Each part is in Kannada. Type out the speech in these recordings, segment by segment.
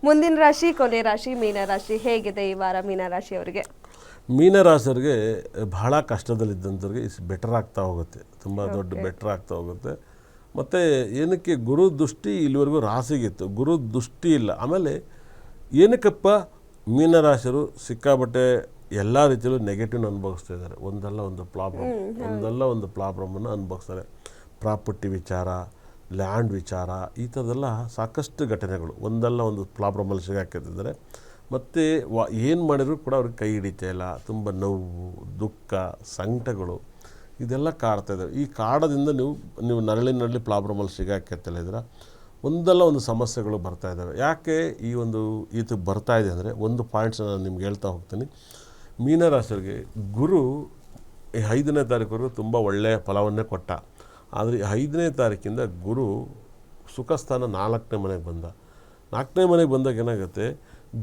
ಮುಂದಿನ ರಾಶಿ ಕೊನೆ ರಾಶಿ ಮೀನರಾಶಿ. ಹೇಗಿದೆ ಈ ವಾರ ಮೀನರಾಶಿಯವರಿಗೆ? ಮೀನರಾಶಿಯವರಿಗೆ ಬಹಳ ಕಷ್ಟದಲ್ಲಿದ್ದಂಥವ್ರಿಗೆ ಬೆಟರ್ ಆಗ್ತಾ ಹೋಗುತ್ತೆ, ತುಂಬ ದೊಡ್ಡ ಬೆಟರ್ ಆಗ್ತಾ ಹೋಗುತ್ತೆ. ಮತ್ತು ಏನಕ್ಕೆ ಗುರು ದೃಷ್ಟಿ ಇಲ್ಲಿವರೆಗೂ ರಾಶಿಗಿತ್ತು, ಗುರು ದೃಷ್ಟಿ ಇಲ್ಲ. ಆಮೇಲೆ ಏನಕ್ಕಪ್ಪ ಮೀನರಾಶಿಯರು ಸಿಕ್ಕಾಬಟ್ಟೆ ಎಲ್ಲ ರೀತಿಯಲ್ಲೂ ನೆಗೆಟಿವ್ನ ಅನುಭವಿಸ್ತಾ ಇದ್ದಾರೆ. ಒಂದಲ್ಲ ಒಂದು ಪ್ರಾಬ್ಲಮನ್ನು ಅನುಭವಿಸ್ತಾರೆ. ಪ್ರಾಪರ್ಟಿ ವಿಚಾರ, ಲ್ಯಾಂಡ್ ವಿಚಾರ, ಈ ಥರದ್ದೆಲ್ಲ ಸಾಕಷ್ಟು ಘಟನೆಗಳು ಒಂದಲ್ಲ ಒಂದು ಪ್ರಾಬ್ಲಮಲ್ಲಿ ಸಿಗಾಕಿದ್ದಾರೆ. ಮತ್ತು ಏನು ಮಾಡಿದರೂ ಕೂಡ ಅವ್ರಿಗೆ ಕೈ ಹಿಡಿತಾ ಇಲ್ಲ. ತುಂಬ ನೋವು, ದುಃಖ, ಸಂಕಟಗಳು ಇದೆಲ್ಲ ಕಾಡ್ತಾ ಇದ್ದಾವೆ. ಈ ಕಾಡದಿಂದ ನೀವು ನರಳಿ ಪ್ರಾಬ್ಲಮಲ್ಲಿ ಸಿಗಾಕಿರ್ತಿಲ್ಲ ಇದ್ರೆ ಒಂದಲ್ಲ ಒಂದು ಸಮಸ್ಯೆಗಳು ಬರ್ತಾ ಇದ್ದಾವೆ. ಯಾಕೆ ಇದು ಬರ್ತಾ ಇದೆ ಅಂದರೆ ಒಂದು ಪಾಯಿಂಟ್ಸ್ ನಾನು ನಿಮ್ಗೆ ಹೇಳ್ತಾ ಹೋಗ್ತೀನಿ. ಮೀನರಾಶಿಯವರಿಗೆ ಗುರು 5ನೇ ತಾರೀಕುವರೆಗೂ ತುಂಬ ಒಳ್ಳೆಯ ಫಲವನ್ನೇ ಕೊಟ್ಟ. ಆದರೆ 5ನೇ ತಾರೀಕಿಂದ ಗುರು ಸುಖಸ್ಥಾನ 4ನೇ ಮನೆಗೆ ಬಂದ. 4ನೇ ಮನೆಗೆ ಬಂದಾಗ ಏನಾಗುತ್ತೆ,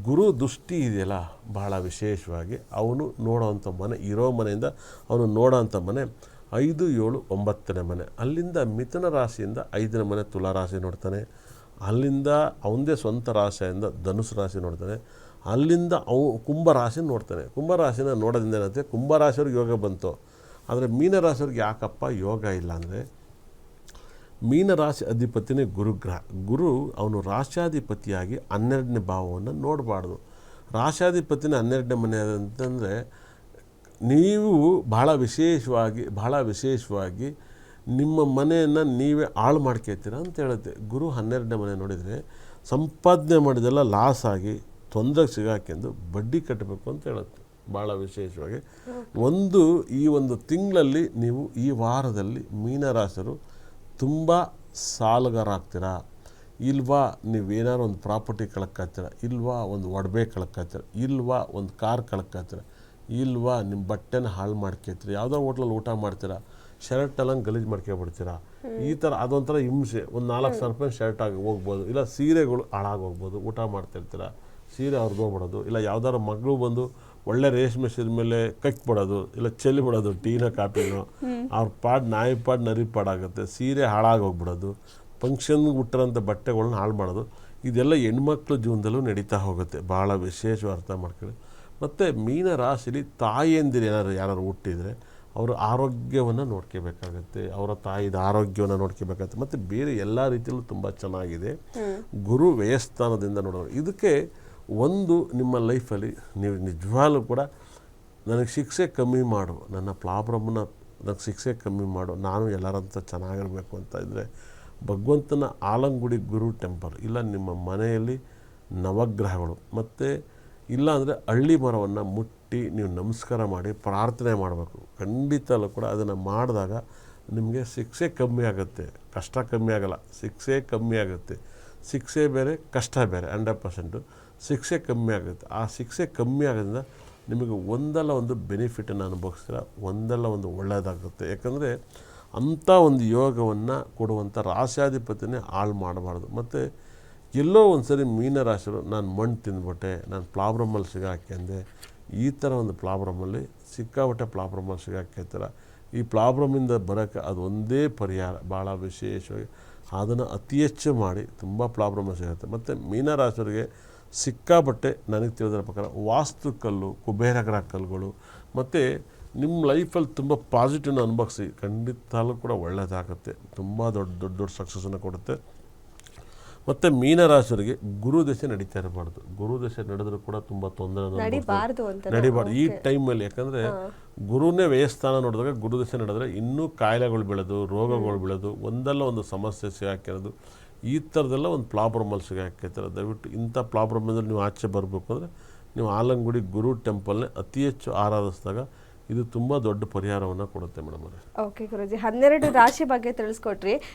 ಗುರು ದೃಷ್ಟಿ ಇದೆಯಲ್ಲ ಭಾಳ ವಿಶೇಷವಾಗಿ ಅವನು ನೋಡೋವಂಥ ಮನೆ, ಇರೋ ಮನೆಯಿಂದ ಅವನು ನೋಡೋವಂಥ ಮನೆ 5, 7, 9ನೇ ಮನೆ. ಅಲ್ಲಿಂದ ಮಿಥುನ ರಾಶಿಯಿಂದ 5ನೇ ಮನೆ ತುಲಾ ರಾಶಿ ನೋಡ್ತಾನೆ. ಅಲ್ಲಿಂದ ಅವನದೇ ಸ್ವಂತ ರಾಶಿಯಿಂದ ಧನುಸು ರಾಶಿ ನೋಡ್ತಾನೆ. ಅಲ್ಲಿಂದ ಕುಂಭ ರಾಶಿ ನೋಡ್ತಾನೆ. ಕುಂಭ ರಾಶಿನ ನೋಡೋದ್ರಿಂದ ಏನಾಗುತ್ತೆ, ಕುಂಭ ರಾಶಿಯವ್ರಿಗೆ ಯೋಗ ಬಂತು. ಆದರೆ ಮೀನರಾಶಿಯವ್ರಿಗೆ ಯಾಕಪ್ಪ ಯೋಗ ಇಲ್ಲ ಅಂದರೆ, ಮೀನರಾಶಿ ಅಧಿಪತಿನೇ ಗುರುಗ್ರಹ. ಗುರು ಅವನು ರಾಶ್ಯಾಧಿಪತಿಯಾಗಿ 12ನೇ ಭಾವವನ್ನು ನೋಡಬಾರ್ದು. ರಾಶ್ಯಾಧಿಪತಿನೇ 12ನೇ ಮನೆ ಅಂತಂದರೆ ನೀವು ಭಾಳ ವಿಶೇಷವಾಗಿ ನಿಮ್ಮ ಮನೆಯನ್ನು ನೀವೇ ಹಾಳು ಮಾಡ್ಕೊತೀರ ಅಂತ ಹೇಳುತ್ತೆ. ಗುರು 12ನೇ ಮನೆ ನೋಡಿದರೆ ಸಂಪಾದನೆ ಮಾಡಿದೆಲ್ಲ ಲಾಸ್ ಆಗಿ ತೊಂದರೆಗೆ ಸಿಗಾಕೆಂದು ಬಡ್ಡಿ ಕಟ್ಟಬೇಕು ಅಂತ ಹೇಳುತ್ತೆ. ಭಾಳ ವಿಶೇಷವಾಗಿ ಈ ಒಂದು ತಿಂಗಳಲ್ಲಿ ನೀವು ಈ ವಾರದಲ್ಲಿ ಮೀನರಾಶಿಯರು ತುಂಬ ಸಾಲಗಾರಾಗ್ತೀರಾ. ಇಲ್ವಾ ನೀವೇನಾದ್ರು ಒಂದು ಪ್ರಾಪರ್ಟಿ ಕಳ್ಕೊತೀರ, ಇಲ್ವಾ ಒಂದು ಒಡವೆ ಕಳ್ಕೊತೀರ, ಇಲ್ವಾ ಒಂದು ಕಾರ್ ಕಳ್ಕೊತೀರ, ಇಲ್ವಾ ನಿಮ್ಮ ಬಟ್ಟೆನ ಹಾಳು ಮಾಡ್ಕೊತೀರಿ. ಯಾವುದೋ ಹೋಟ್ಲಲ್ಲಿ ಊಟ ಮಾಡ್ತೀರಾ, ಶರ್ಟೆಲ್ಲ ಗಲೀಜು ಮಾಡ್ಕೊಬಿಡ್ತೀರಾ. ಈ ಥರ ಅದೊಂಥರ ಹಿಂಸೆ. ಒಂದು 4,000 ರೂಪಾಯಿ ಶರ್ಟ್ ಆಗಿ ಹೋಗ್ಬೋದು, ಇಲ್ಲ ಸೀರೆಗಳು ಹಾಳಾಗೋಗ್ಬೋದು. ಊಟ ಮಾಡ್ತಿರ್ತೀರ, ಸೀರೆ ಹೊರಗೋಗ್ಬಿಡೋದು, ಇಲ್ಲ ಯಾವ್ದಾದ್ರು ಮಗಳು ಬಂದು ಒಳ್ಳೆ ರೇಷ್ಮೆ ಸೀರೆ ಮೇಲೆ ಕಕ್ಬಿಡೋದು, ಇಲ್ಲ ಚೆಲ್ಲಿಬಿಡೋದು ಟೀನ ಕಾಪಿನೋ, ಅವ್ರ ನಾಯಿ ನರಿ ಆಗುತ್ತೆ. ಸೀರೆ ಹಾಳಾಗೋಗ್ಬಿಡೋದು, ಫಂಕ್ಷನ್ಗೆ ಹುಟ್ಟಿರೋಂಥ ಬಟ್ಟೆಗಳನ್ನ ಹಾಳು ಮಾಡೋದು, ಇದೆಲ್ಲ ಹೆಣ್ಮಕ್ಳ ಜೀವನದಲ್ಲೂ ನಡೀತಾ ಹೋಗುತ್ತೆ. ಭಾಳ ವಿಶೇಷವಾಗಿ ಅರ್ಥ ಮಾಡ್ಕೊಳ್ಳಿ. ಮತ್ತು ಮೀನ ರಾಶಿಲಿ ತಾಯಿಯಂದಿರು ಯಾರು ಹುಟ್ಟಿದರೆ ಅವರ ಆರೋಗ್ಯವನ್ನು ನೋಡ್ಕೋಬೇಕಾಗತ್ತೆ, ಅವರ ತಾಯಿದ ಆರೋಗ್ಯವನ್ನು ನೋಡ್ಕೋಬೇಕಾಗತ್ತೆ. ಮತ್ತು ಬೇರೆ ಎಲ್ಲ ರೀತಿಯಲ್ಲೂ ತುಂಬ ಚೆನ್ನಾಗಿದೆ. ಗುರು ವ್ಯಯಸ್ಥಾನದಿಂದ ನೋಡೋರು ಇದಕ್ಕೆ ನಿಮ್ಮ ಲೈಫಲ್ಲಿ ನೀವು ನಿಜವಾಗ್ಲೂ ಕೂಡ ನನಗೆ ಶಿಕ್ಷೆ ಕಮ್ಮಿ ಮಾಡು, ನನ್ನ ಪ್ರಾಬ್ಲಮ್ನ ನನಗೆ ಶಿಕ್ಷೆ ಕಮ್ಮಿ ಮಾಡು, ನಾನು ಎಲ್ಲರಂತ ಚೆನ್ನಾಗಿರಬೇಕು ಅಂತ ಇದ್ದರೆ ಭಗವಂತನ ಆಲಂಗುಡಿ ಗುರು ಟೆಂಪಲ್, ಇಲ್ಲ ನಿಮ್ಮ ಮನೆಯಲ್ಲಿ ನವಗ್ರಹಗಳು, ಮತ್ತು ಇಲ್ಲ ಅಂದರೆ ಹಳ್ಳಿ ಮರವನ್ನು ಮುಟ್ಟಿ ನೀವು ನಮಸ್ಕಾರ ಮಾಡಿ ಪ್ರಾರ್ಥನೆ ಮಾಡಬೇಕು. ಖಂಡಿತಲ್ಲೂ ಕೂಡ ಅದನ್ನು ಮಾಡಿದಾಗ ನಿಮಗೆ ಶಿಕ್ಷೆ ಕಮ್ಮಿ ಆಗುತ್ತೆ, ಕಷ್ಟ ಕಮ್ಮಿ ಆಗೋಲ್ಲ. ಶಿಕ್ಷೆ ಕಮ್ಮಿ ಆಗುತ್ತೆ. ಶಿಕ್ಷೆ ಬೇರೆ, ಕಷ್ಟ ಬೇರೆ. 100% ಶಿಕ್ಷೆ ಕಮ್ಮಿ ಆಗುತ್ತೆ. ಆ ಶಿಕ್ಷೆ ಕಮ್ಮಿ ಆಗೋದ್ರಿಂದ ನಿಮಗೆ ಒಂದಲ್ಲ ಒಂದು ಬೆನಿಫಿಟನ್ನು ಅನುಭವಿಸ್ತೀರ, ಒಂದಲ್ಲ ಒಂದು ಒಳ್ಳೆಯದಾಗುತ್ತೆ. ಯಾಕಂದರೆ ಅಂಥ ಒಂದು ಯೋಗವನ್ನು ಕೊಡುವಂಥ ರಾಶ್ಯಾಧಿಪತಿನೇ ಹಾಳು ಮಾಡಬಾರ್ದು. ಮತ್ತು ಎಲ್ಲೋ ಒಂದು ಸರಿ ಮೀನರಾಶಿರು ನಾನು ಮಣ್ಣು ತಿಂದ್ಬಿಟ್ಟೆ, ನಾನು ಪ್ರಾಬ್ಲಮಲ್ಲಿ ಸಿಗಾಕ್ಯಂದೆ, ಈ ಥರ ಒಂದು ಪ್ರಾಬ್ಲಮಲ್ಲಿ ಸಿಕ್ಕಾಬಟ್ಟೆ ಪ್ರಾಬ್ಲಮಲ್ಲಿ ಸಿಗಾಕ್ಯಂತಾರೆ. ಈ ಪ್ರಾಬ್ಲಮಿಂದ ಬರೋಕ್ಕೆ ಅದು ಒಂದೇ ಪರಿಹಾರ. ಭಾಳ ವಿಶೇಷವಾಗಿ ಅದನ್ನು ಅತಿ ಹೆಚ್ಚು ಮಾಡಿ ತುಂಬ ಪ್ರಾಬ್ಲಮ್ ಸಿಗುತ್ತೆ. ಮತ್ತು ಮೀನರಾಶಿಯವರಿಗೆ ಸಿಕ್ಕಾಬಟ್ಟೆ ನನಗೆ ತಿಳಿದಿರೋ ಪ್ರಕಾರ ವಾಸ್ತುಕಲ್ಲು, ಕುಬೇರಗ್ರಹ ಕಲ್ಲುಗಳು, ಮತ್ತು ನಿಮ್ಮ ಲೈಫಲ್ಲಿ ತುಂಬ ಪಾಸಿಟಿವ್ನ ಅನುಭವಿಸಿ ಖಂಡಿತಲ್ಲೂ ಕೂಡ ಒಳ್ಳೆಯದಾಗುತ್ತೆ. ತುಂಬ ದೊಡ್ಡ ಸಕ್ಸಸ್ಸನ್ನು ಕೊಡುತ್ತೆ. ಮತ್ತು ಮೀನರಾಶಿಯವರಿಗೆ ಗುರುದಶೆ ನಡೀತಾ ಇರಬಾರ್ದು. ಗುರುದಶೆ ನಡೆದರೂ ಕೂಡ ತುಂಬ ತೊಂದರೆ ನಡಿಬಾರ್ದು ಈ ಟೈಮಲ್ಲಿ. ಯಾಕಂದರೆ ಗುರುನೇ ವ್ಯಯಸ್ಥಾನ ನೋಡಿದಾಗ ಗುರುದಶೆ ನಡೆದ್ರೆ ಇನ್ನೂ ಕಾಯಿಲೆಗಳು ಬೀಳೋದು, ರೋಗಗಳು ಬೀಳೋದು, ಒಂದಲ್ಲ ಒಂದು ಸಮಸ್ಯೆ ಸಿಗಾಕಿರೋದು, ಈ ಥರದ್ದೆಲ್ಲ ಒಂದು ಪ್ರಾಬ್ಲಮಲ್ಲಿ ಸಿಗಾಕಿರ್ತಾರೆ. ದಯವಿಟ್ಟು ಇಂಥ ಪ್ರಾಬ್ಲಮಿಂದ ನೀವು ಆಚೆ ಬರಬೇಕು ಅಂದರೆ ನೀವು ಆಲಂಗುಡಿ ಗುರು ಟೆಂಪಲ್ನೇ ಅತಿ ಹೆಚ್ಚು ಆರಾಧಿಸಿದಾಗ ಇದು ತುಂಬ ದೊಡ್ಡ ಪರಿಹಾರವನ್ನು ಕೊಡುತ್ತೆ ಮೇಡಮ್ ಅವರೇ. ಓಕೆ ಗುರುಜಿ, 12 ರಾಶಿ ಬಗ್ಗೆ ತಿಳಿಸ್ಕೊಟ್ರಿ.